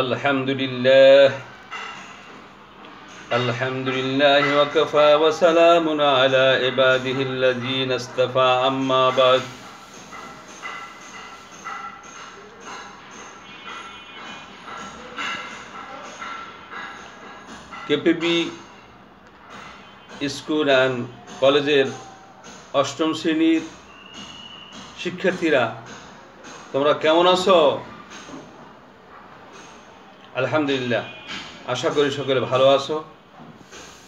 আলহামদুলিল্লাহ ওয়াকাফা ওয়া সালামুন আলা ইবাদিহিল্লাযীনা ইসতাফা আম্মা বা'দ। কেপিবি স্কুল অ্যান্ড কলেজের অষ্টম শ্রেণীর শিক্ষার্থীরা, তোমরা কেমন আছো? আলহামদুলিল্লাহ, আশা করি সকলে ভালো আছো।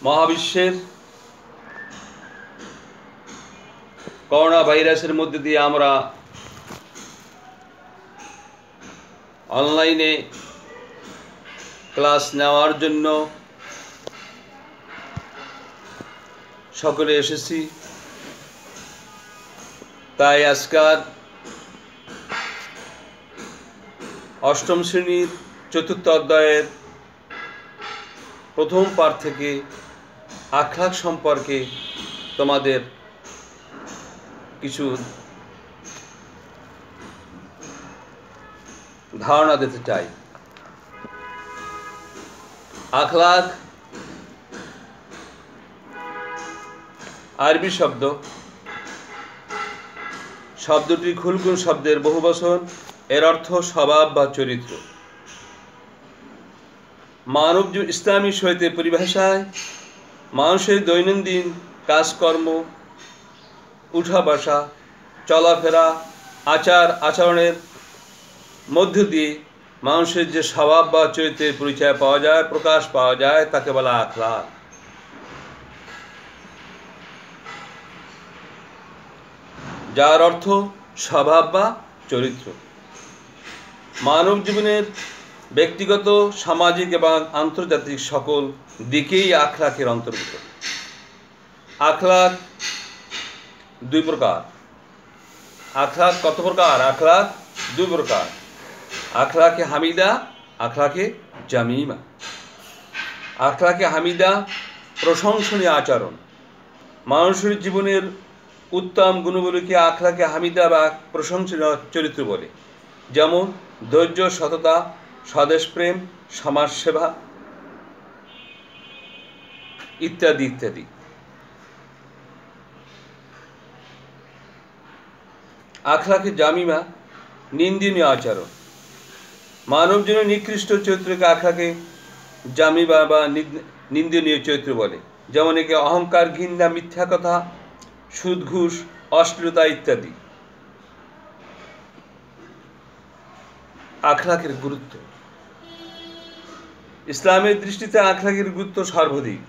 মহাবিশ্বের করোনা ভাইরাসের মধ্যে দিয়ে আমরা অনলাইনে ক্লাস নেওয়ার জন্য সকলে এসেছি। তাই আজকাল অষ্টম শ্রেণীর চতুর্থ অধ্যায়ের প্রথম পাঠ থেকে আখলাক সম্পর্কে তোমাদের কিছু ধারণা দিতে চাই। আখলাক আরবি শব্দ, শব্দটি খুলকুন শব্দের বহুবচন। এর অর্থ স্বভাব বা চরিত্র। মানব ইসলামী শরীয়তের পরিভাষায় মানুষের দৈনন্দিন কাজকর্ম, উঠা বসা, চলাফেরা, আচরণের মধ্য দিয়ে মানুষের যে স্বভাব বা চরিত্রের পরিচয় পাওয়া যায়, প্রকাশ পাওয়া যায়, তাকে বলা আখলাক। যার অর্থ স্বভাব বা চরিত্র। মানব জীবনের ব্যক্তিগত, সামাজিক এবং আন্তর্জাতিক সকল দিকেই আখলাকের অন্তর্ভুক্ত। আখলাক দুই প্রকার। আখলাক কত প্রকার? আখলাক দুই প্রকার। আখলাকে হামিদা, আখলাকে জামিমা। আখলাকে হামিদা প্রশংসনীয় আচরণ। মানুষের জীবনের উত্তম গুণগুলিকে আখলাকে হামিদা বা প্রশংসনীয় চরিত্র বলে, যেমন ধৈর্য, সততা, স্বদেশপ্রেম, সমাজসেবা ইত্যাদি ইত্যাদি। আখলাকে জামিমা নিন্দনীয় আচরণ। মানব জীবনের নিকৃষ্ট চরিত্রকে আখলাকে জামিমা বা নিন্দনীয় চরিত্র বলে, যেমন একে অহংকার, ঘৃণা, মিথ্যা কথা, সুদ, ঘুষ, অশ্লীলতা ইত্যাদি। আখলাকের গুরুত্ব। ইসলামের দৃষ্টিতে আখলাকের গুরুত্ব সর্বাধিক।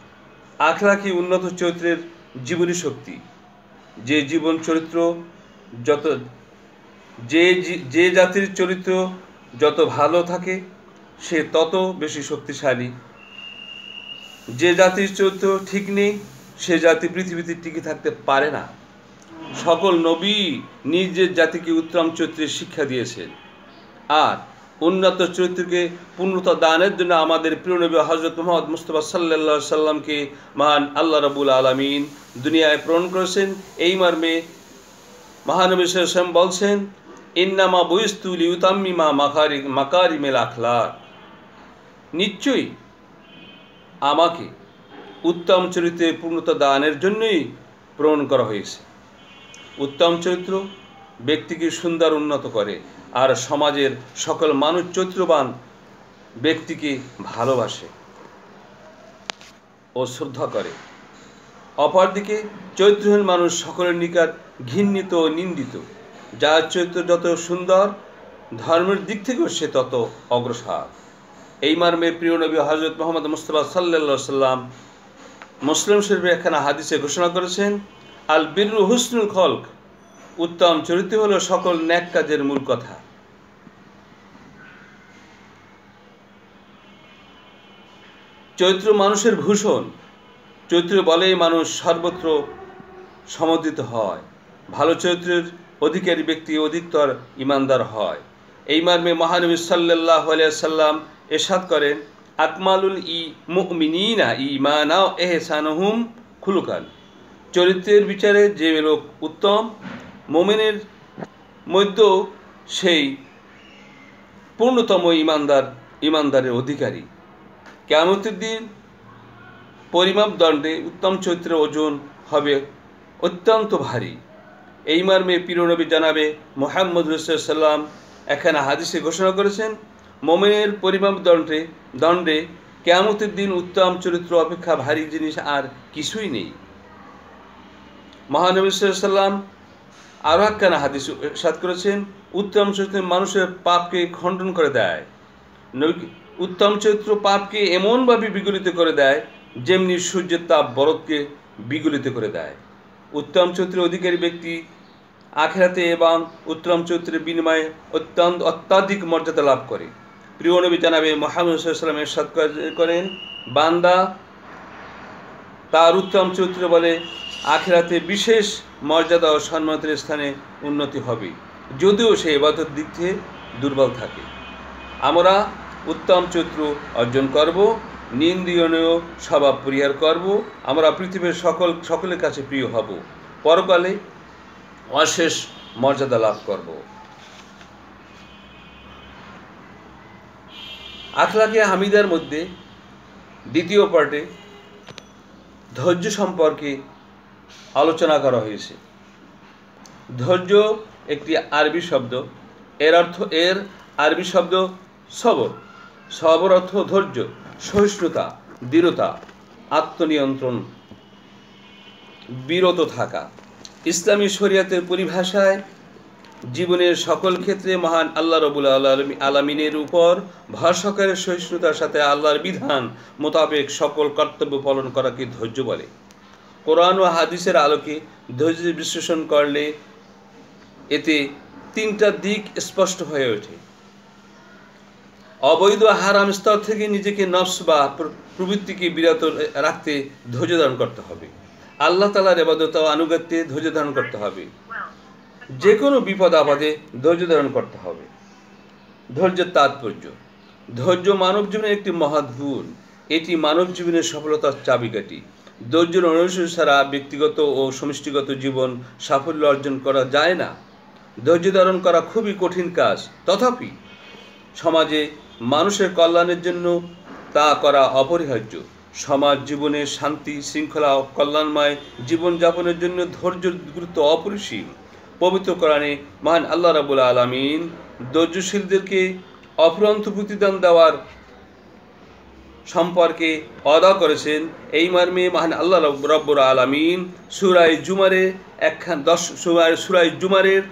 আখলাকই উন্নত চরিত্রের জীবনী শক্তি। যে জীবন চরিত্র যে জাতির চরিত্র যত ভালো থাকে, সে তত বেশি শক্তিশালী। যে জাতির চরিত্র ঠিক নেই, সে জাতি পৃথিবীতে টিকে থাকতে পারে না। সকল নবী নিজের জাতিকে উত্তম চরিত্রের শিক্ষা দিয়েছেন, আর উন্নত চরিত্রকে পূর্ণতা দানের জন্য আমাদের প্রিয় নবী হযরত মুহাম্মদ মুস্তাফা সাল্লাল্লাহু আলাইহি সাল্লামকে মহান আল্লাহ রাব্বুল আলামিন দুনিয়ায় প্রেরণ করেছেন। এই মর্মে মহানবী সাল্লাল্লাহু আলাইহি ওয়াসাল্লাম বলছেন, ইন্নামা বুইস্তু লিউতাম্মিমা মাকারিমিল আখলাক। নিশ্চয়ই আমাকে উত্তম চরিত্রের পূর্ণতা দানের জন্যই প্রেরণ করা হয়েছে। উত্তম চরিত্র ব্যক্তিকে সুন্দর উন্নত করে, আর সমাজের সকল মানুষ চরিত্রবান ব্যক্তিকে ভালোবাসে ও শ্রদ্ধা করে। অপরদিকে চরিত্রহীন মানুষ সকলের নিকট ঘৃণিত ও নিন্দিত। যার চরিত্র যত সুন্দর, ধর্মের দিক থেকেও সে তত অগ্রসর। এই মর্মে প্রিয় নবী হযরত মুহাম্মদ মুস্তাফা সাল্লাল্লাহু আলাইহি সাল্লাম মুসলিম শরীফের একখানা হাদিসে ঘোষণা করেছেন, আল বিররু হুসনুল খলক। উত্তম চরিত্র হলো সকল ন্যাক কাজের মূল কথা। চরিত্র মানুষের ভূষণ। চরিত্র বলেই মানুষ সর্বত্র সমুদ্রিত হয়। ভালো চরিত্রের অধিকারী ব্যক্তি অধিকতর ইমানদার হয়। এই মর্মে মহানবী সাল্লাল্লাহু আলাইহি সাল্লাম ইরশাদ করেন, আকমালুল মুমিনিনা ঈমানা ওয়া ইহসানুহুম খুলুকান। চরিত্রের বিচারে যে লোক উত্তম, মুমিনের মধ্যেও সেই পূর্ণতম ইমানদার ইমানদারের অধিকারী। কিয়ামতের দিন পরিমাপ দণ্ডে উত্তম চরিত্রের ওজন হবে অত্যন্ত ভারী। এই মর্মে প্রিয় নবী জানাবে মুহাম্মদ রাসূলুল্লাহ এখানে হাদিসে ঘোষণা করেছেন, মুমিনের পরিমাপ দণ্ডে কিয়ামতের দিন উত্তম চরিত্র অপেক্ষা ভারী জিনিস আর কিছুই নেই। মহানবী সাল্লাল্লাহু আরও একখানা হাদিস ইরশাদ করেছেন, উত্তম চরিত্র মানুষের পাপকে খণ্ডন করে দেয়। উত্তম চরিত্র পাপকে এমনভাবে বিগলিত করে দেয় যেমনি সূর্যের তাপ বরফকে বিগলিত করে দেয়। উত্তম চরিত্রের অধিকারী ব্যক্তি আখিরাতে এবং উত্তম চরিত্রের বিনিময়ে অত্যাধিক মর্যাদা লাভ করে। প্রিয় নবী জানাবে মুহাম্মদ সাল্লাল্লাহু আলাইহি ওয়াসাল্লাম ইরশাদ করেন, বান্দা তার উত্তম চরিত্র বলে আখিরাতে বিশেষ মর্যাদা ও সম্মানের স্থানে উন্নতি হবে, যদিও সে ইবাদতের দিক থেকে দুর্বল থাকে। আমরা উত্তম চরিত্র অর্জন করব, নিন্দনীয় স্বভাব পরিহার করব, আমরা পৃথিবীর সকলের কাছে প্রিয় হব, পরকালে অশেষ মর্যাদা লাভ করব। আখলাকে হামিদার মধ্যে দ্বিতীয় পার্টে ধৈর্য সম্পর্কে আলোচনা করা হয়েছে। ধৈর্য একটি আরবি শব্দ, এর আরবি শব্দ সবর। সবর অর্থ ধৈর্য, সহিষ্ণুতা, দৃঢ়তা, আত্মনিয়ন্ত্রণ, বিরত থাকা। ইসলামী শরিয়াতের পরিভাষায় জীবনের সকল ক্ষেত্রে মহান আল্লাহ রাব্বুল আলামিনের উপর ভরসা করে সহিষ্ণুতার সাথে আল্লাহর বিধান মোতাবেক সকল কর্তব্য পালন করাকে ধৈর্য বলে। কোরআন ও হাদিসের আলোকে ধৈর্যের বিশ্লেষণ করলে এতে তিনটা দিক স্পষ্ট হয়ে ওঠে। অবৈধ হারাম স্তর থেকে নিজেকে নফস বা প্রবৃত্তিকে বিরত রাখতে ধৈর্য ধারণ করতে হবে। আল্লাহ তাআলার ইবাদত ও আনুগত্যে ধৈর্য ধারণ করতে হবে। যে কোনো বিপদ আপদে ধৈর্য ধারণ করতে হবে। ধৈর্যের তাৎপর্য: ধৈর্য মানব জীবনের একটি মহৎ গুণ। এটি মানব জীবনের সফলতার চাবিকাঠি। ধৈর্যের অনুসরণ ছাড়া ব্যক্তিগত ও সমষ্টিগত জীবন সাফল্য অর্জন করা যায় না। ধৈর্য ধারণ করা খুবই কঠিন কাজ, তথাপি সমাজে মানুষের কল্যাণের জন্য তা করা অপরিহার্য। সমাজ জীবনে শান্তি, শৃঙ্খলা ও কল্যাণময় জীবনযাপনের জন্য ধৈর্যের গুরুত্ব অপরিসীম। পবিত্র কোরআনে মহান আল্লাহ রাব্বুল আলামিন ধৈর্যশীলদেরকে অফুরন্ত প্রতিদান দেওয়ার সম্পর্কে ওয়াদা করেছেন। এই মর্মে মহান আল্লাহ রাব্বুল আলামিন সূরা জুমারের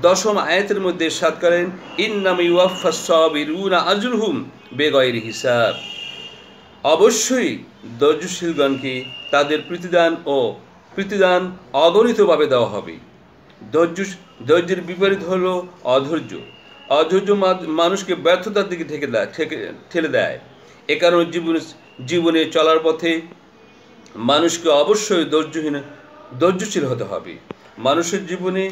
10 আয়াতের মধ্যে ইরশাদ করেন, ইন্নামা ইউওয়াফাস সাবিরুনা আজরুহুম বিগাইরি হিসাব। অবশ্যই ধৈর্যশীলগণকে তাদের প্রতিদান অগণিতভাবে দেওয়া হবে। ধৈর্যের বিপরীত হলো অধৈর্য। অধৈর্য মানুষকে ব্যর্থতার দিকে ঠেলে দেয়। এ কারণে জীবনে চলার পথে মানুষকে অবশ্যই ধৈর্যশীল হতে হবে। মানুষের জীবনে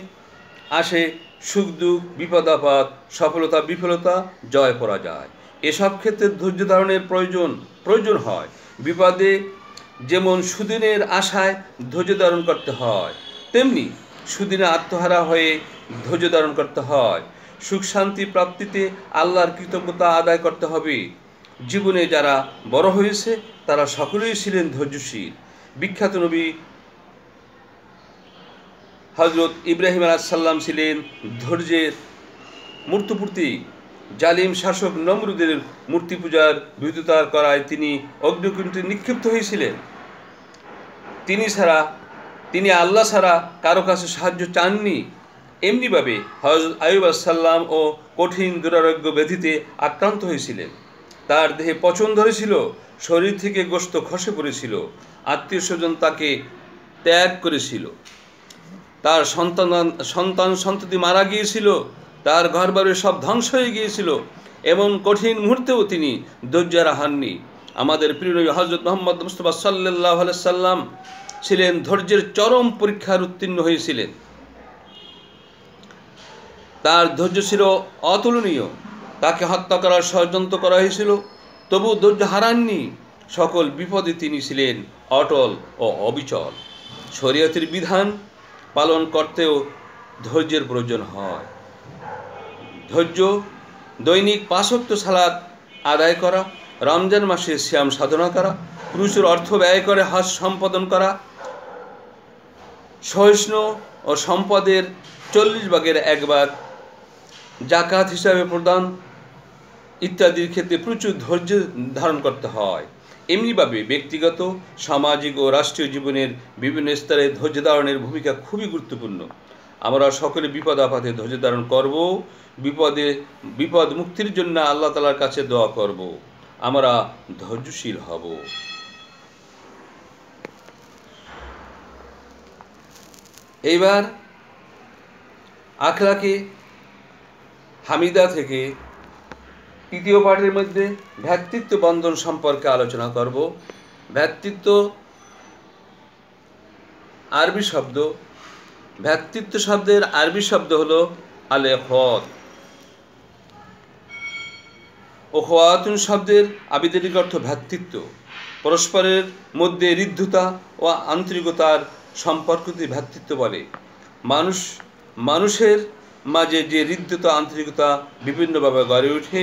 আসে সুখ দুঃখ, বিপদ আপদ, সফলতা বিফলতা, জয় পরাজয়। এসব ক্ষেত্রে ধৈর্য ধারণের প্রয়োজন হয়। বিপদে যেমন সুদিনের আশায় ধৈর্য ধারণ করতে হয়, তেমনি সুদিনে আত্মহারা হয়ে ধৈর্য ধারণ করতে হয়। সুখ শান্তি প্রাপ্তিতে আল্লাহর কৃতজ্ঞতা আদায় করতে হবে। জীবনে যারা বড় হয়েছে তারা সকলেই ছিলেন ধৈর্যশীল। বিখ্যাত নবী হযরত ইব্রাহিম আলাইহিস সালাম ছিলেন ধৈর্যের মূর্তিপূর্তি। জালিম শাসক নমরুদের মূর্তি পূজার বিরোধিতা করায় তিনি অগ্নিকুণ্ডে নিক্ষিপ্ত হয়েছিলেন। তিনি আল্লাহ ছাড়া কারো কাছে সাহায্য চাননি। এমনিভাবে হযরত আইয়ুব আলাইহিস সালাম ও কঠিন দুরারোগ্য ব্যাধিতে আক্রান্ত হয়েছিলেন। তার দেহে পচন ধরেছিল, শরীর থেকে গোশত খসে পড়েছিল, আত্মীয় স্বজন তাকে ত্যাগ করেছিল, তার সন্তান মারা গিয়েছিল, তার ঘরবাড়ি সব ধ্বংস হয়ে গিয়েছিল। এমন কঠিন মুহূর্তেও তিনি ধৈর্য হারাননি। আমাদের প্রিয় নবী হযরত মুহাম্মদ মুস্তাফা সাল্লাল্লাহু আলাইহি সাল্লাম ছিলেন ধৈর্যের চরম পরীক্ষার উত্তীর্ণ হয়েছিলেন। তার ধৈর্য ছিল অতুলনীয়। তাকে হত্যা করার ষড়যন্ত্র করা হয়েছিল, তবু ধৈর্য হারাননি। সকল বিপদে তিনি ছিলেন অটল ও অবিচল। শরীয়তের বিধান পালন করতেও ধৈর্যের প্রয়োজন হয়। ধৈর্য দৈনিক 5 ওয়াক্ত সালাত আদায় করা, রমজান মাসে সিয়াম সাধনা করা, পুরুষের অর্থ ব্যয় করে হজ সম্পাদন করা, সহিষ্ণু ও সম্পদের 40 ভাগের 1 ভাগ জাকাত হিসাবে প্রদান ইত্যাদির ক্ষেত্রে প্রচুর ধৈর্য ধারণ করতে হয়। এমনিভাবে ব্যক্তিগত, সামাজিক ও রাষ্ট্রীয় জীবনের বিভিন্ন স্তরে ধৈর্য ধারণের ভূমিকা খুবই গুরুত্বপূর্ণ। আমরা সকলে বিপদ আপদে ধৈর্য ধারণ করব, বিপদ মুক্তির জন্য আল্লাহ তাআলার কাছে দোয়া করব, আমরা ধৈর্যশীল হব। এইবার আখলাকে হামিদা থেকে তৃতীয় পাঠের মধ্যে ভ্রাতৃত্ব বন্ধন সম্পর্কে আলোচনা করব। ভ্রাতৃত্ব আরবি শব্দ, ভ্রাতৃত্ব শব্দের আরবি শব্দ হলো আল-ইখওয়াত। উখওয়াতুন শব্দের আবিধানিক অর্থ ভ্রাতৃত্ব। পরস্পরের মধ্যে হৃদ্যতা ও আন্তরিকতার সম্পর্ককে ভ্রাতৃত্ব বলে। মানুষের মাঝে যে হৃদ্যতা আন্তরিকতা বিভিন্নভাবে গড়ে ওঠে,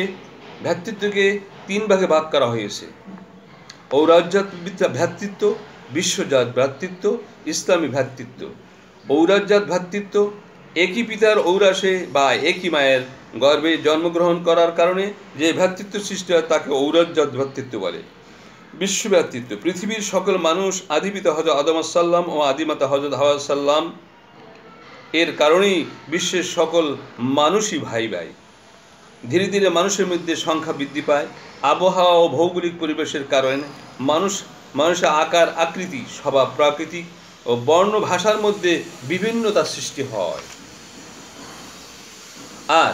ভ্রাতৃত্বকে 3 ভাগে ভাগ করা হয়েছে: ঔরজাত ভ্রাতৃত্ব, বিশ্বজাত ভ্রাতৃত্ব, ইসলামী ভ্রাতৃত্ব। ঔরজাত ভ্রাতৃত্ব একই পিতার ঔরাসে বা একই মায়ের গর্ভে জন্মগ্রহণ করার কারণে যে ভ্রাতৃত্ব সৃষ্টি হয় তাকে ঔরজাত ভ্রাতৃত্ব বলে। বিশ্ব ভ্রাতৃত্ব পৃথিবীর সকল মানুষ, আদি পিতা হযরত আদম সাল্লাম ও আদিমাতা হযরত হাওয়া সাল্লাম এর কারণেই বিশ্বের সকল মানুষই ভাই ভাই। ধীরে ধীরে মানুষের মধ্যে সংখ্যা বৃদ্ধি পায়। আবহাওয়া ও ভৌগোলিক পরিবেশের কারণে মানুষের আকার, আকৃতি, স্বভাব, প্রাকৃতিক ও বর্ণ, ভাষার মধ্যে বিভিন্নতা সৃষ্টি হয়। আর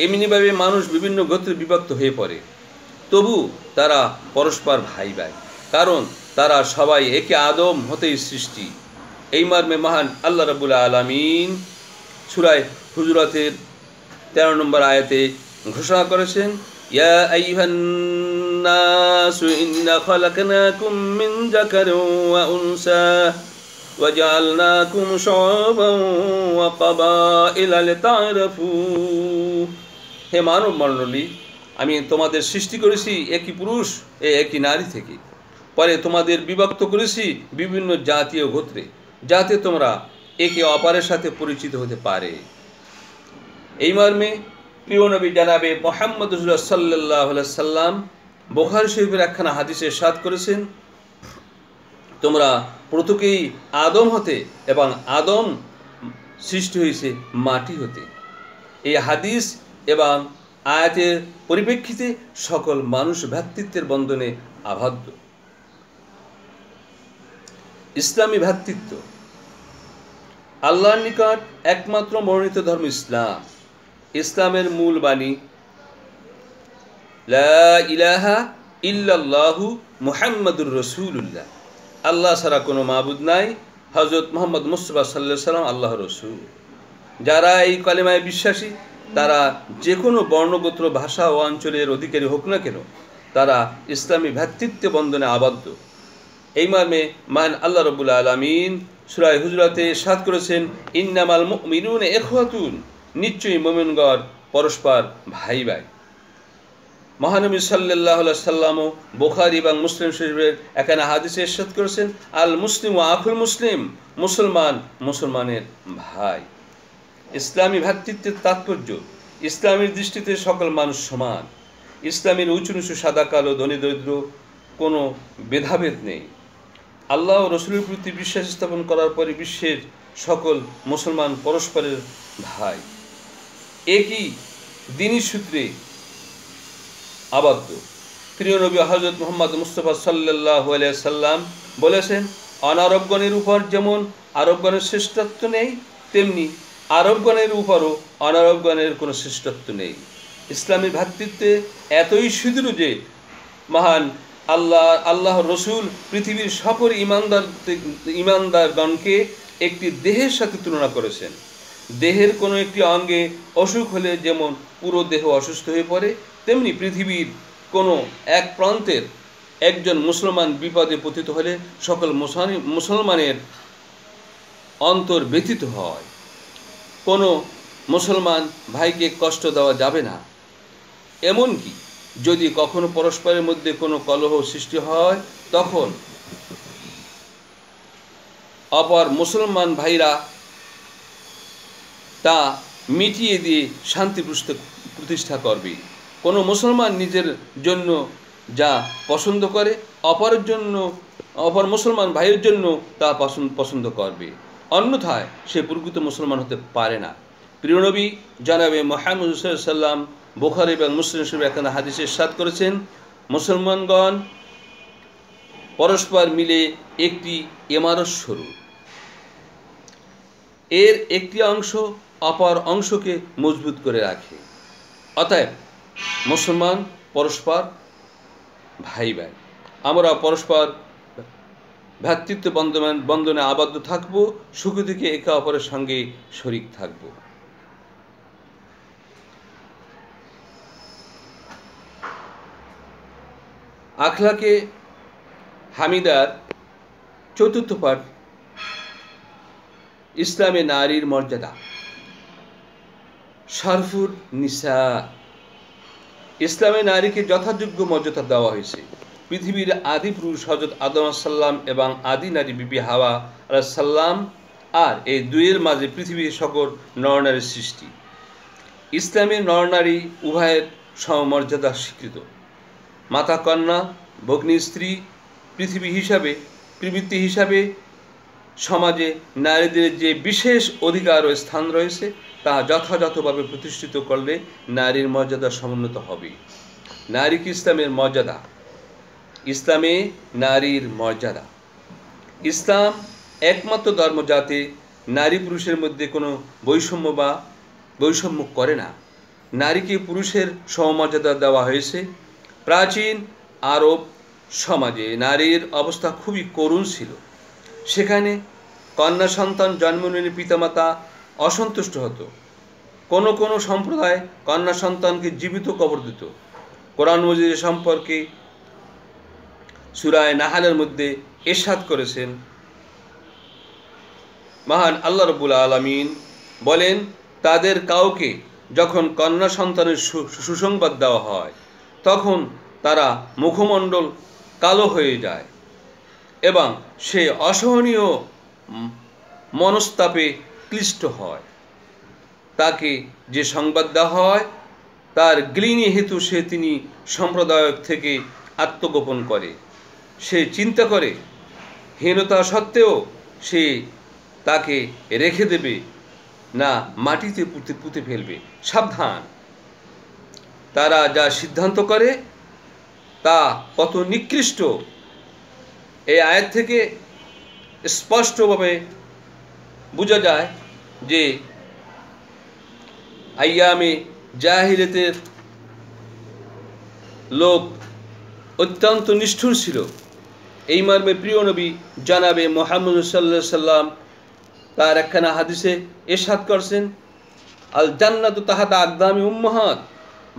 এমনিভাবে মানুষ বিভিন্ন গোত্রে বিভক্ত হয়ে পড়ে, তবু তারা পরস্পর ভাই ভাই, কারণ তারা সবাই একে আদম হতেই সৃষ্টি। এই মর্মে মহান আল্লাহ রাব্বুল আলামিন সূরা হুজুরাতের 13 নম্বর আয়াতে ঘোষণা করেছেন, ইয়া আইয়ুহান নাসু ইন্না খালাকনাকুম মিন যাকারিন ওয়া উনসা ওয়া জাআলনাকুম শুউবান ওয়া ক্বাবাইলা লিতা'আরাফু। হে মানব মণ্ডলী, আমি তোমাদের সৃষ্টি করেছি একই পুরুষ ও একই নারী থেকে, পরে তোমাদের বিভক্ত করেছি বিভিন্ন জাতি ও গোত্রে, যাতে তোমরা একে অপরের সাথে পরিচিত হতে পারে। এই মর্মে প্রিয় নবী জানাবে মুহাম্মদ রাসূলুল্লাহ সাল্লাল্লাহু আলাইহি সাল্লাম বুখারী শরীফের একখানা হাদিসে ইরশাদ করেছেন, তোমরা প্রত্যেকেই আদম হতে এবং আদম সৃষ্টি হয়েছে মাটি হতে। এই হাদিস এবং আয়াতের পরিপ্রেক্ষিতে সকল মানুষ ভ্রাতৃত্বের বন্ধনে আবদ্ধ। ইসলামী ভ্রাতৃত্ব আল্লাহর নিকট একমাত্র মনোনীত ধর্ম ইসলাম। ইসলামের মূল বাণী লা ইলাহা ইল্লাল্লাহু মুহাম্মাদুর রাসূলুল্লাহ, আল্লাহ ছাড়া কোনো মাবুদ নাই, হযরত মুহাম্মদ মুস্তাফা সাল্লাল্লাহু আলাইহি সাল্লাম আল্লাহর রাসূল। যারা এই কালেমায় বিশ্বাসী, তারা যে কোনো বর্ণগোত্র, ভাষা ও অঞ্চলের অধিকারী হোক না কেন, তারা ইসলামী ভ্রাতৃত্ব বন্ধনে আবদ্ধ। এই মর্মে মহান আল্লাহ রাব্বুল আলামিন সূরা হুজুরাতে ইরশাদ করেছেন, ইন্নামাল মুমিনুনা ইখওয়াতুন, নিশ্চয়ই মুমিনগণ পরস্পর ভাই ভাই। মহানবী সাল্লাল্লাহু আলাইহি সাল্লাম বুখারী এবং মুসলিম শরীফের এখানে হাদিসে ইরশাদ করেছেন, আল মুসলিমু আখুল মুসলিম, মুসলমান মুসলমানের ভাই। ইসলামী ভ্রাতৃত্বের তাৎপর্য, ইসলামের দৃষ্টিতে সকল মানুষ সমান। ইসলামের উঁচু নিচু, সাদা কালো, ধনী দরিদ্র কোনো ভেদাভেদ নেই। আল্লাহ ও রসুলের প্রতি বিশ্বাস স্থাপন করার পরে বিশ্বের সকল মুসলমান পরস্পরের ভাই, একই দ্বীনি সূত্রে আবদ্ধ। প্রিয় নবী হযরত মুহাম্মদ মুস্তাফা সাল্লাল্লাহু আলাইহি সাল্লাম বলেছেন, অনারবগণের উপর যেমন আরবগণের শ্রেষ্ঠত্ব নেই, তেমনি আরবগণের উপরও অনারবগণের কোনো শ্রেষ্ঠত্ব নেই। ইসলামী ভ্রাতৃত্বে এতই সুদৃঢ় যে মহান আল্লাহ রসুল পৃথিবীর সকল ইমানদারগণকে একটি দেহের সাথে তুলনা করেছেন। দেহের কোনো একটি অঙ্গে অসুখ হলে যেমন পুরো দেহ অসুস্থ হয়ে পড়ে, তেমনি পৃথিবীর কোনো এক প্রান্তের একজন মুসলমান বিপদে পতিত হলে সকল মুসলমানের অন্তর ব্যথিত হয়। কোনো মুসলমান ভাইকে কষ্ট দেওয়া যাবে না। এমনকি যদি কখনো পরস্পরের মধ্যে কোনো কলহ সৃষ্টি হয়, তখন অপর মুসলমান ভাইরা তা মিটিয়ে দিয়ে শান্তি প্রতিষ্ঠা করবে। কোনো মুসলমান নিজের জন্য যা পছন্দ করে, অপর মুসলমান ভাইয়ের জন্য তা পছন্দ করবে, অন্যথায় সে প্রকৃত মুসলমান হতে পারে না। প্রিয় নবী জনাবে মুহাম্মদ সাল্লাল্লাহু আলাইহি ওয়াসাল্লাম বুখারী এবং মুসলিম শরীফে এখানে হাদিসে ইরশাদ করেছেন, মুসলমানগণ পরস্পর মিলে একটি ইমারত স্বরূপ, এর একটি অংশ অপর অংশকে মজবুত করে রাখে। অতএব মুসলমান পরস্পর ভাই ভাই, আমরা পরস্পর ভ্রাতৃত্ব বন্ধনে আবদ্ধ থাকব, সুখে দুঃখে একে অপরের সঙ্গে শরিক থাকব। আখলাকে হামিদার চতুর্থ পাঠ, ইসলামে নারীর মর্যাদা। শরফুন নিসা, ইসলামে নারীকে যথাযোগ্য মর্যাদা দেওয়া হয়েছে। পৃথিবীর আদি পুরুষ হযরত আদম আলাইহিসসালাম এবং আদি নারী বিবি হাওয়া আলাইহিসসালাম, আর এই দুইয়ের মাঝে পৃথিবীর সকল নরনারীর সৃষ্টি। ইসলামের নরনারী উভয়ের সমমর্যাদা স্বীকৃত। মাতা, কন্যা, ভগ্নী, স্ত্রী, প্রবৃত্তি হিসাবে সমাজে নারীদের যে বিশেষ অধিকার ও স্থান রয়েছে তা যথাযথভাবে প্রতিষ্ঠিত করলে নারীর মর্যাদা সমুন্নত হবে। নারী কি ইসলামের মর্যাদা। ইসলামে নারীর মর্যাদা। ইসলাম একমাত্র ধর্ম যাতে নারী পুরুষের মধ্যে কোনো বৈষম্য করে না। নারীকে পুরুষের সমমর্যাদা দেওয়া হয়েছে। প্রাচীন আরব সমাজে নারীর অবস্থা খুবই করুণ ছিল। সেখানে কন্যা সন্তান জন্ম নিলে পিতামাতা অসন্তুষ্ট হতো। কোনো কোনো সম্প্রদায় কন্যা সন্তানকে জীবিত কবর দিত। কোরআন মজিদ সম্পর্কে সূরা নাহলের মধ্যে ইরশাদ করেছেন, মহান আল্লাহ রাব্বুল আলামিন বলেন, তাদের কাউকে যখন কন্যা সন্তানের সুসংবাদ দেওয়া হয় তখন তারা মুখমণ্ডল কালো হয়ে যায় এবং সে অসহনীয় মনস্তাপে ক্লিষ্ট হয়। তাকে যে সংবাদ দেওয়া হয় তার গ্লিনি হেতু তিনি সম্প্রদায় থেকে আত্মগোপন করে। সে চিন্তা করে হীনতা সত্ত্বেও সে তাকে রেখে দেবে না মাটিতে পুঁতে ফেলবে। সাবধান, তারা যা সিদ্ধান্ত করে তা কত নিকৃষ্ট। এই আয়াত থেকে স্পষ্টভাবে বোঝা যায় যে আইয়ামে জাহিলিয়াতের লোক অত্যন্ত নিষ্ঠুর ছিল। এই মর্মে প্রিয় নবী জনাবে মুহাম্মদ সাল্লাল্লাহু আলাইহি সাল্লাম তার একখানা হাদিসে ইরশাদ করছেন, আল জান্নাতু তাহাতা আকদামি উম্মাহাত,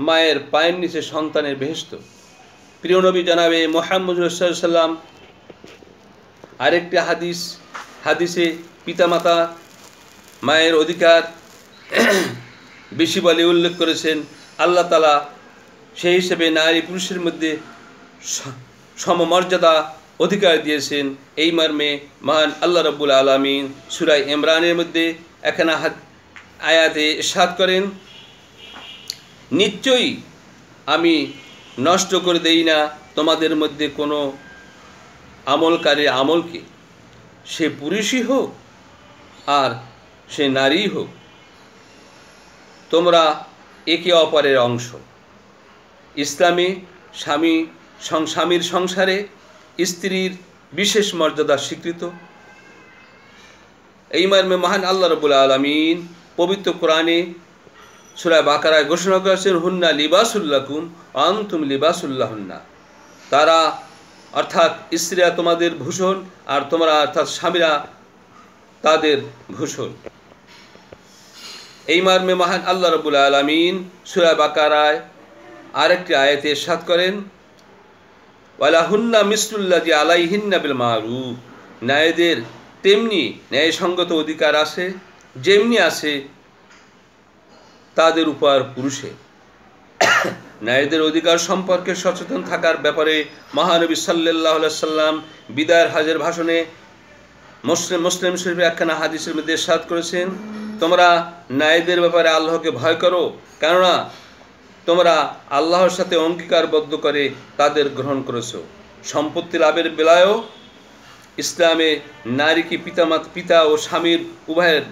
মায়ের পায়ের নিচে সন্তানের বেহেশত। প্রিয় নবী জনাবে মুহাম্মদ সাল্লাল্লাহু আলাইহি সাল্লাম আরেকটি হাদিসে পিতামাতা মায়ের অধিকার বেশি বলে উল্লেখ করেছেন। আল্লাহ তাআলা সেই হিসেবে নারী পুরুষের মধ্যে সমমর্যাদা অধিকার দিয়েছেন। এই মর্মে মহান আল্লাহ রাব্বুল আলামিন সূরা ইমরানের মধ্যে এখানে আয়াতে ইরশাদ করেন, নিশ্চয়ই আমি নষ্ট করে দেই না তোমাদের মধ্যে কোনো আমলকারীর আমলকে, সে পুরুষই হোক আর সে নারীই হোক। তোমরা একে অপরের অংশ। ইসলামে স্বামীর সংসারে স্ত্রীর বিশেষ মর্যাদা স্বীকৃত। এই মর্মে মহান আল্লাহ রাব্বুল আলামিন পবিত্র কোরআনে সূরা বাকারায় ঘোষণা করেছেন, হুন্না লিবাসুল লাকুম ওয়া আনতুম লিবাসুল লাহুন্না। তারা অর্থাৎ স্ত্রীরা তোমাদের ভূষণ আর তোমরা অর্থাৎ স্বামীরা তাদের ভূষণ। এই মর্মে মহান আল্লাহ রাব্বুল আলামিন সূরা বাকারায় আরেকটি আয়াতে ইরশাদ করেন, ওয়ালাহুন্না মিসলুল্লাযী আলাইহিন্না বিল মারুফ, নারীদের তেমনি ন্যায়সঙ্গত অধিকার আছে যেমনি আছে তাদের উপর পুরুষের। নারীদের অধিকার সম্পর্কে সচেতন থাকার ব্যাপারে মহানবী সাল্লাল্লাহু আলাইহি সাল্লাম বিদায়ের হজের ভাষণে মুসলিম শরীফে একখানা হাদিসের মধ্যে ইরশাদ করেছেন, তোমরা নারীদের ব্যাপারে আল্লাহকে ভয় করো, কেননা তোমরা আল্লাহর সাথে অঙ্গীকারবদ্ধ করে তাদের গ্রহণ করেছো। সম্পত্তি লাভের বেলায়ও ইসলামে নারীকে পিতা ও স্বামীর উভয়ের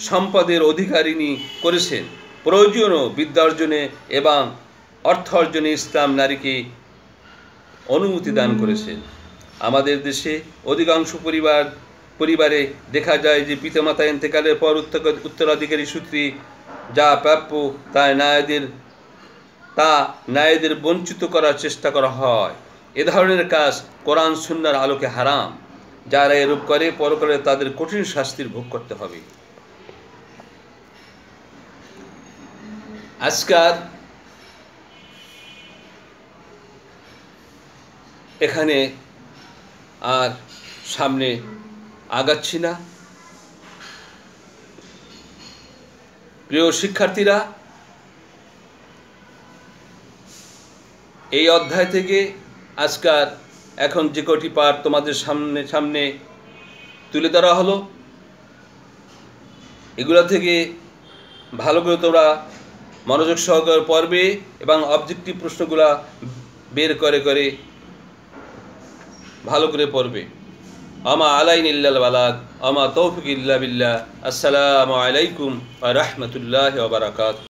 সম্পদের অধিকারিণী করেছেন। প্রয়োজনীয় বিদ্যা অর্জনে এবং অর্থ অর্জনে ইসলাম নারীকে অনুমতি দান করেছেন। আমাদের দেশে অধিকাংশ পরিবারে দেখা যায় যে পিতামাতা ইন্তেকালের পর উত্তরাধিকারী সূত্রে যা প্রাপ্য তা নারীদের বঞ্চিত করার চেষ্টা করা হয়। এ ধরনের কাজ কোরআন সুন্নাহর আলোকে হারাম। যারা এরূপ করে পরকালে তাদের কঠিন শাস্তির ভোগ করতে হবে। আজকাল এখানে আর সামনে আগাচ্ছি না। প্রিয় শিক্ষার্থীরা, এই অধ্যায় থেকে আজকাল এখন যে কটি পাঠ তোমাদের সামনে তুলে ধরা হলো, এগুলো থেকে ভালো করে তোমরা মনোযোগ সহকারে পড়বে এবং অবজেক্টিভ প্রশ্নগুলা বের করে ভালো করে পড়বে। আমা আলাইনা ইল্লাল বালাগ আমা তৌফিক ইল্লা বিল্লাহ। আসসালামু আলাইকুম ওয়া রাহমাতুল্লাহি ওয়া বারাকাতুহু।